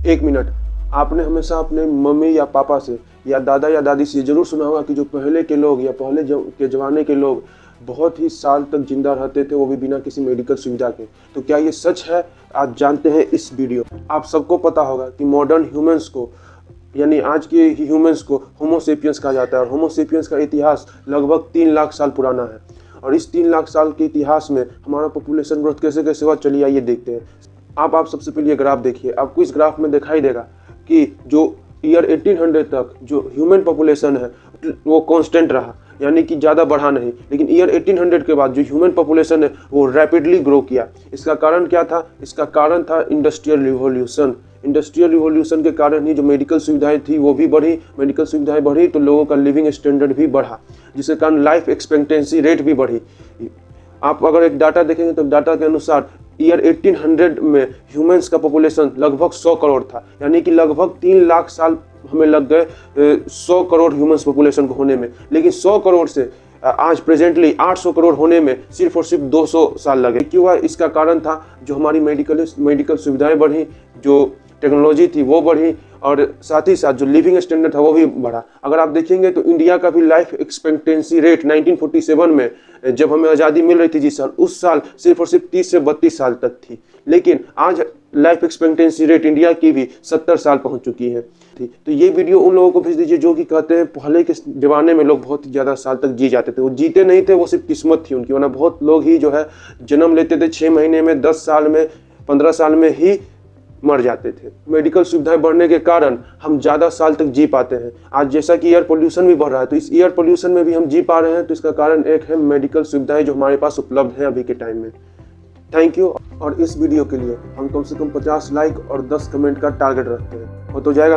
एक मिनट, आपने हमेशा अपने मम्मी या पापा से या दादा या दादी से जरूर सुना होगा कि जो पहले के लोग या पहले के ज़माने के लोग बहुत ही साल तक जिंदा रहते थे, वो भी बिना किसी मेडिकल सुविधा के। तो क्या ये सच है? आज जानते हैं इस वीडियो। आप सबको पता होगा कि मॉडर्न ह्यूमंस को, यानी आज के ह्यूमंस को होमो सेपियंस कहा जाता है और होमो सेपियंस का इतिहास लगभग 3 लाख साल पुराना है। और इस 3 लाख साल के इतिहास में हमारा पॉपुलेशन ग्रोथ कैसे कैसे हुआ, चलिए आइए देखते हैं। आप सबसे पहले ये ग्राफ देखिए। आपको इस ग्राफ में दिखाई देगा कि जो ईयर 1800 तक जो ह्यूमन पॉपुलेशन है वो कांस्टेंट रहा, यानी कि ज़्यादा बढ़ा नहीं। लेकिन ईयर 1800 के बाद जो ह्यूमन पॉपुलेशन है वो रैपिडली ग्रो किया। इसका कारण क्या था? इसका कारण था इंडस्ट्रियल रिवॉल्यूशन। इंडस्ट्रियल रिवॉल्यूशन के कारण ही जो मेडिकल सुविधाएं थी वो भी बढ़ी। मेडिकल सुविधाएं बढ़ी तो लोगों का लिविंग स्टैंडर्ड भी बढ़ा, जिसके कारण लाइफ एक्सपेक्टेंसी रेट भी बढ़ी। आप अगर एक डाटा देखेंगे तो डाटा के अनुसार ईयर 1800 में ह्यूमंस का पॉपुलेशन लगभग 100 करोड़ था, यानी कि लगभग 3 लाख साल हमें लग गए 100 करोड़ ह्यूमंस पॉपुलेशन को होने में। लेकिन 100 करोड़ से आज प्रेजेंटली 800 करोड़ होने में सिर्फ और सिर्फ 200 साल लगे। क्यों हुआ? इसका कारण था जो हमारी मेडिकल सुविधाएं बढ़ी, जो टेक्नोलॉजी थी वो बढ़ी, और साथ ही साथ जो लिविंग स्टैंडर्ड था वो भी बढ़ा। अगर आप देखेंगे तो इंडिया का भी लाइफ एक्सपेक्टेंसी रेट 1947 में जब हमें आज़ादी मिल रही थी जिस साल, उस साल सिर्फ और सिर्फ 30 से 32 साल तक थी। लेकिन आज लाइफ एक्सपेक्टेंसी रेट इंडिया की भी 70 साल पहुंच चुकी है। तो ये वीडियो उन लोगों को भेज दीजिए जो कि कहते हैं पहले के ज़माने में लोग बहुत ज़्यादा साल तक जी जाते थे। वो जीते नहीं थे, वो सिर्फ किस्मत थी उनकी, वरना बहुत लोग ही जो है जन्म लेते थे 6 महीने में, 10 साल में, 15 साल में ही मर जाते थे। मेडिकल सुविधाएं बढ़ने के कारण हम ज़्यादा साल तक जी पाते हैं। आज जैसा कि एयर पोल्यूशन भी बढ़ रहा है, तो इस एयर पोल्यूशन में भी हम जी पा रहे हैं। तो इसका कारण एक है मेडिकल सुविधाएं जो हमारे पास उपलब्ध है अभी के टाइम में। Thank you. और इस वीडियो के लिए हम कम से कम 50 लाइक और 10 कमेंट का टारगेट रखते हैं। हो तो जाएगा।